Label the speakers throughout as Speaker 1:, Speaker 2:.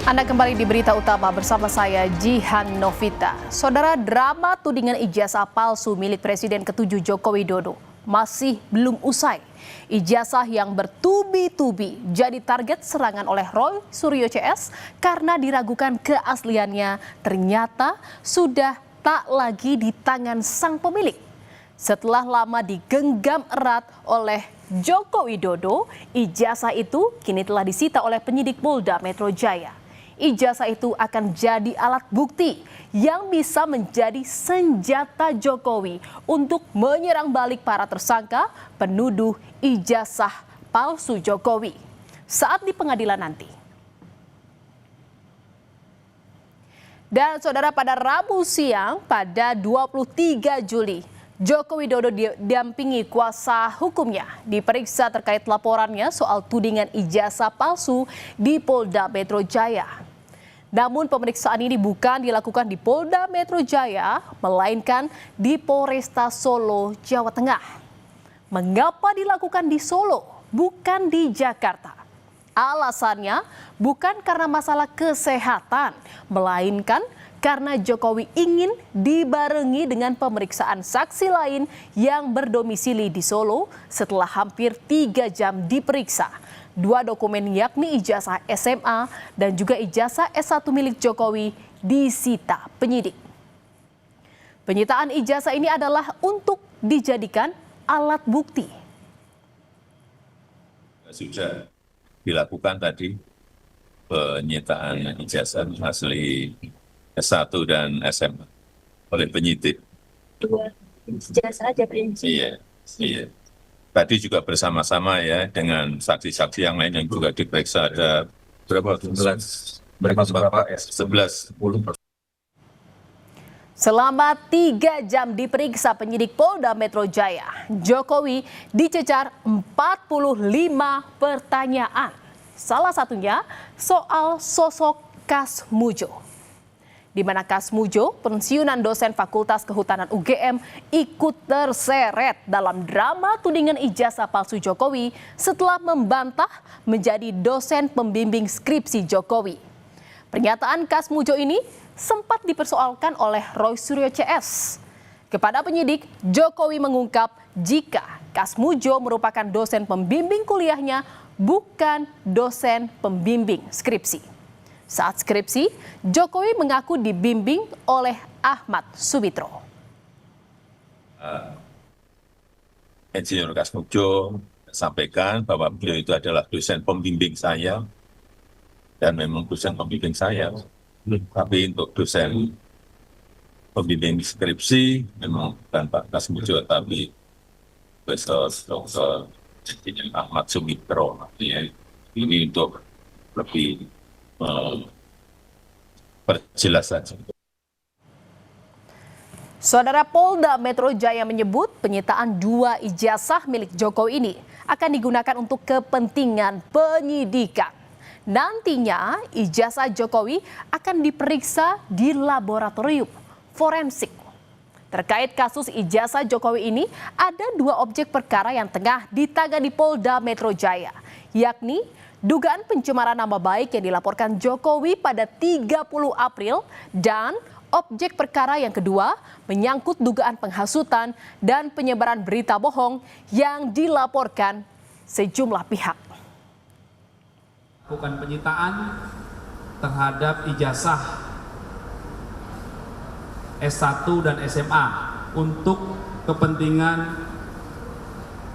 Speaker 1: Anda kembali di Berita Utama bersama saya Jihan Novita. Saudara, drama tudingan ijazah palsu milik Presiden ke-7 Joko Widodo masih belum usai. Ijazah yang bertubi-tubi jadi target serangan oleh Roy Suryo CS karena diragukan keasliannya ternyata sudah tak lagi di tangan sang pemilik. Setelah lama digenggam erat oleh Joko Widodo, ijazah itu kini telah disita oleh penyidik Polda Metro Jaya. Ijazah itu akan jadi alat bukti yang bisa menjadi senjata Jokowi untuk menyerang balik para tersangka penuduh ijazah palsu Jokowi saat di pengadilan nanti. Dan saudara, pada Rabu siang pada 23 Juli, Joko Widodo didampingi kuasa hukumnya diperiksa terkait laporannya soal tudingan ijazah palsu di Polda Metro Jaya. Namun pemeriksaan ini bukan dilakukan di Polda Metro Jaya, melainkan di Polresta Solo, Jawa Tengah. Mengapa dilakukan di Solo, bukan di Jakarta? Alasannya bukan karena masalah kesehatan, melainkan karena Jokowi ingin dibarengi dengan pemeriksaan saksi lain yang berdomisili di Solo setelah hampir 3 jam diperiksa. 2 dokumen yakni ijazah SMA dan juga ijazah S1 milik Jokowi disita penyidik. Penyitaan ijazah ini adalah untuk dijadikan alat bukti.
Speaker 2: Sudah dilakukan tadi penyitaan ijazah asli S1 dan SMA oleh penyidik.
Speaker 3: 2 ijazah aja prinsip.
Speaker 2: Iya. Tadi juga bersama-sama ya dengan saksi-saksi yang lain yang juga diperiksa, ada berapa? 11.
Speaker 1: Selama 3 jam diperiksa penyidik Polda Metro Jaya, Jokowi dicecar 45 pertanyaan. Salah satunya soal sosok Kas Mujo, di mana Kas Mujo, pensiunan dosen Fakultas Kehutanan UGM, ikut terseret dalam drama tudingan ijazah palsu Jokowi setelah membantah menjadi dosen pembimbing skripsi Jokowi. Pernyataan Kas Mujo ini sempat dipersoalkan oleh Roy Suryo CS. Kepada penyidik, Jokowi mengungkap jika Kas Mujo merupakan dosen pembimbing kuliahnya, bukan dosen pembimbing skripsi. Saat skripsi, Jokowi mengaku dibimbing oleh Ahmad Subitro.
Speaker 2: Insinyur Kas Mujo sampaikan bahwa beliau itu adalah dosen pembimbing saya, dan memang dosen pembimbing saya. Tapi untuk dosen pembimbing skripsi memang bukan Pak Kas Mujo, tapi Profesor Dr. Ahmad Subitro. Ini untuk lebih perjelas saja.
Speaker 1: Saudara, Polda Metro Jaya menyebut penyitaan 2 ijazah milik Jokowi ini akan digunakan untuk kepentingan penyidikan. Nantinya ijazah Jokowi akan diperiksa di laboratorium forensik. Terkait kasus ijazah Jokowi ini, ada 2 objek perkara yang tengah ditangani Polda Metro Jaya, yakni dugaan pencemaran nama baik yang dilaporkan Jokowi pada 30 April dan objek perkara yang kedua menyangkut dugaan penghasutan dan penyebaran berita bohong yang dilaporkan sejumlah pihak.
Speaker 4: Lakukan penyitaan terhadap ijazah S1 dan SMA untuk kepentingan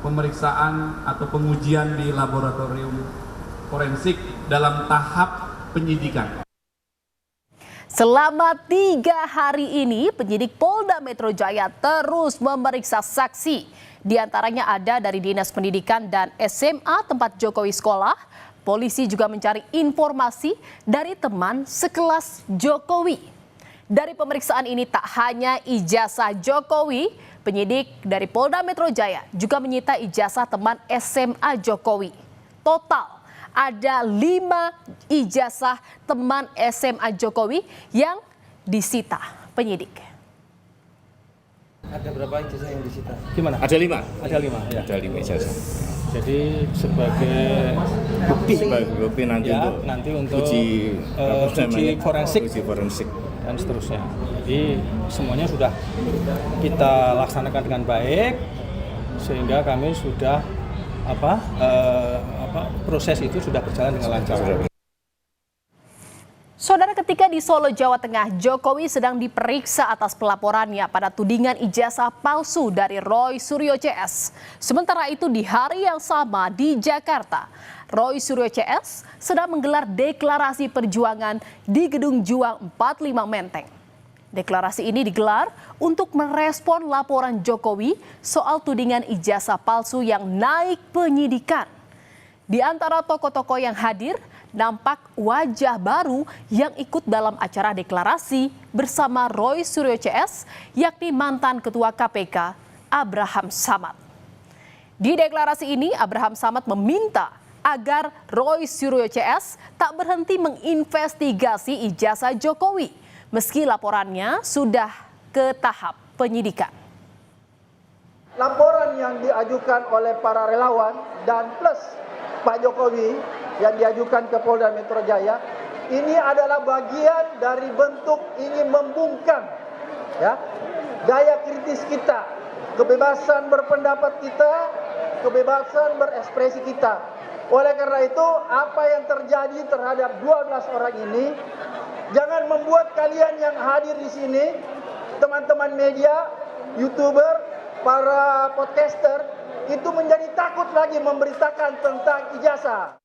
Speaker 4: pemeriksaan atau pengujian di laboratorium forensik dalam tahap penyidikan.
Speaker 1: Selama 3 hari ini, penyidik Polda Metro Jaya terus memeriksa saksi. Di antaranya ada dari Dinas Pendidikan dan SMA tempat Jokowi sekolah. Polisi juga mencari informasi dari teman sekelas Jokowi. Dari pemeriksaan ini tak hanya ijazah Jokowi, penyidik dari Polda Metro Jaya juga menyita ijazah teman SMA Jokowi. Total ada 5 ijazah teman SMA Jokowi yang disita penyidik.
Speaker 5: Ada berapa ijazah yang disita? Gimana?
Speaker 6: Ada 5.
Speaker 5: Ada 5. Ya.
Speaker 6: Ada 5 ijazah.
Speaker 5: Jadi sebagai
Speaker 6: bukti nanti
Speaker 5: ya,
Speaker 6: untuk
Speaker 5: nanti untuk
Speaker 6: uji
Speaker 5: forensik dan seterusnya. Jadi semuanya sudah kita laksanakan dengan baik sehingga kami sudah proses itu sudah berjalan dengan lancar.
Speaker 1: Saudara, ketika di Solo, Jawa Tengah, Jokowi sedang diperiksa atas pelaporannya pada tudingan ijazah palsu dari Roy Suryo CS. Sementara itu di hari yang sama di Jakarta, Roy Suryo CS sedang menggelar deklarasi perjuangan di Gedung Juang 45 Menteng. Deklarasi ini digelar untuk merespon laporan Jokowi soal tudingan ijazah palsu yang naik penyidikan. Di antara tokoh-tokoh yang hadir, nampak wajah baru yang ikut dalam acara deklarasi bersama Roy Suryo CS, yakni mantan Ketua KPK Abraham Samad. Di deklarasi ini, Abraham Samad meminta agar Roy Suryo CS tak berhenti menginvestigasi ijazah Jokowi, meski laporannya sudah ke tahap penyidikan.
Speaker 7: Laporan yang diajukan oleh para relawan dan plus Pak Jokowi yang diajukan ke Polda Metro Jaya ini adalah bagian dari bentuk ingin membungkam ya daya kritis kita, kebebasan berpendapat kita, kebebasan berekspresi kita. Oleh karena itu, apa yang terjadi terhadap 12 orang ini jangan membuat kalian yang hadir di sini, teman-teman media, YouTuber, para podcaster itu menjadi takut lagi memberitakan tentang ijazah.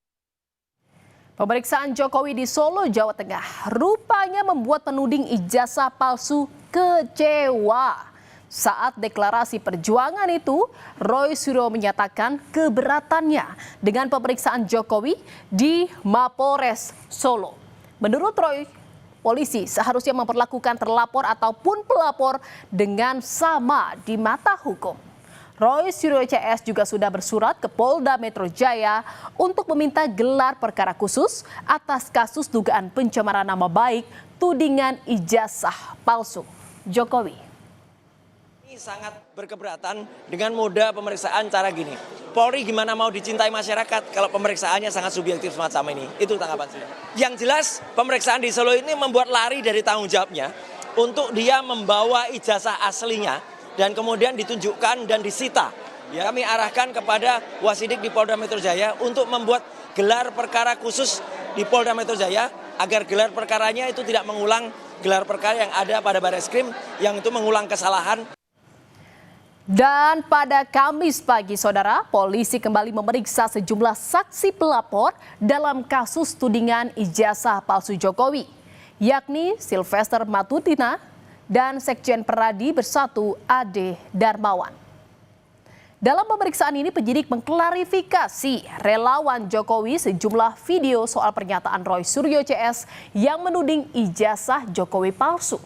Speaker 1: Pemeriksaan Jokowi di Solo, Jawa Tengah rupanya membuat penuding ijazah palsu kecewa. Saat deklarasi perjuangan itu, Roy Suryo menyatakan keberatannya dengan pemeriksaan Jokowi di Mapolres Solo. Menurut Roy, polisi seharusnya memperlakukan terlapor ataupun pelapor dengan sama di mata hukum. Roy Suryo CS juga sudah bersurat ke Polda Metro Jaya untuk meminta gelar perkara khusus atas kasus dugaan pencemaran nama baik tudingan ijazah palsu Jokowi.
Speaker 8: Ini sangat berkeberatan dengan moda pemeriksaan cara gini. Polri gimana mau dicintai masyarakat kalau pemeriksaannya sangat subjektif semacam ini? Itu tanggapan saya. Yang jelas pemeriksaan di Solo ini membuat lari dari tanggung jawabnya untuk dia membawa ijazah aslinya dan kemudian ditunjukkan dan disita. Ya, kami arahkan kepada Wasidik di Polda Metro Jaya untuk membuat gelar perkara khusus di Polda Metro Jaya agar gelar perkaranya itu tidak mengulang gelar perkara yang ada pada Barreskrim yang itu mengulang kesalahan.
Speaker 1: Dan pada Kamis pagi, saudara, polisi kembali memeriksa sejumlah saksi pelapor dalam kasus tudingan ijazah palsu Jokowi, yakni Sylvester Matutina dan Sekjen Peradi Bersatu Ade Darmawan. Dalam pemeriksaan ini penyidik mengklarifikasi relawan Jokowi sejumlah video soal pernyataan Roy Suryo CS yang menuding ijazah Jokowi palsu.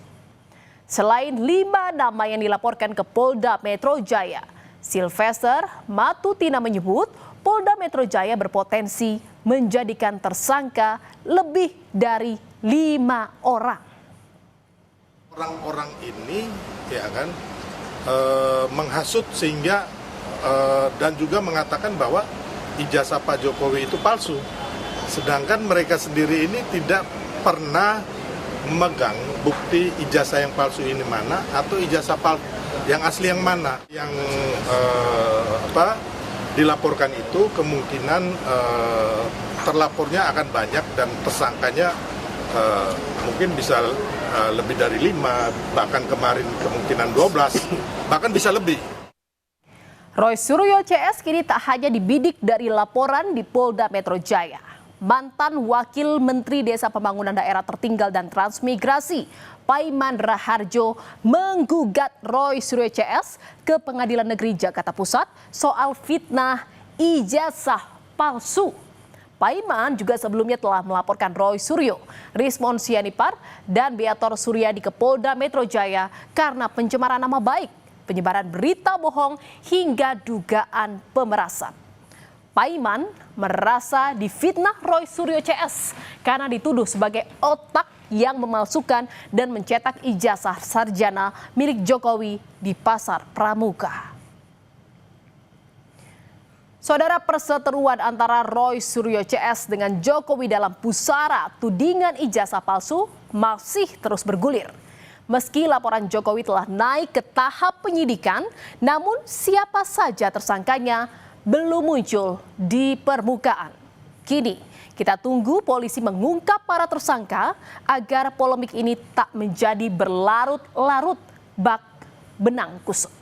Speaker 1: Selain 5 nama yang dilaporkan ke Polda Metro Jaya, Sylvester Matutina menyebut Polda Metro Jaya berpotensi menjadikan tersangka lebih dari 5 orang.
Speaker 9: Orang-orang ini ya kan menghasut sehingga dan juga mengatakan bahwa ijazah Pak Jokowi itu palsu. Sedangkan mereka sendiri ini tidak pernah memegang bukti ijazah yang palsu ini mana atau ijazah yang asli yang mana. Yang dilaporkan itu kemungkinan terlapornya akan banyak dan tersangkanya mungkin bisa lebih dari 5, bahkan kemarin kemungkinan 12, bahkan bisa lebih.
Speaker 1: Roy Suryo CS kini tak hanya dibidik dari laporan di Polda Metro Jaya. Mantan Wakil Menteri Desa Pembangunan Daerah Tertinggal dan Transmigrasi, Paiman Raharjo, menggugat Roy Suryo CS ke Pengadilan Negeri Jakarta Pusat soal fitnah ijazah palsu. Paiman juga sebelumnya telah melaporkan Roy Suryo, Rismon Sianipar, dan Beator Suryadi ke Polda Metro Jaya karena pencemaran nama baik, penyebaran berita bohong, hingga dugaan pemerasan. Paiman merasa difitnah Roy Suryo CS karena dituduh sebagai otak yang memalsukan dan mencetak ijazah sarjana milik Jokowi di Pasar Pramuka. Saudara, perseteruan antara Roy Suryo CS dengan Jokowi dalam pusara tudingan ijazah palsu masih terus bergulir. Meski laporan Jokowi telah naik ke tahap penyidikan, namun siapa saja tersangkanya belum muncul di permukaan. Kini kita tunggu polisi mengungkap para tersangka agar polemik ini tak menjadi berlarut-larut bak benang kusut.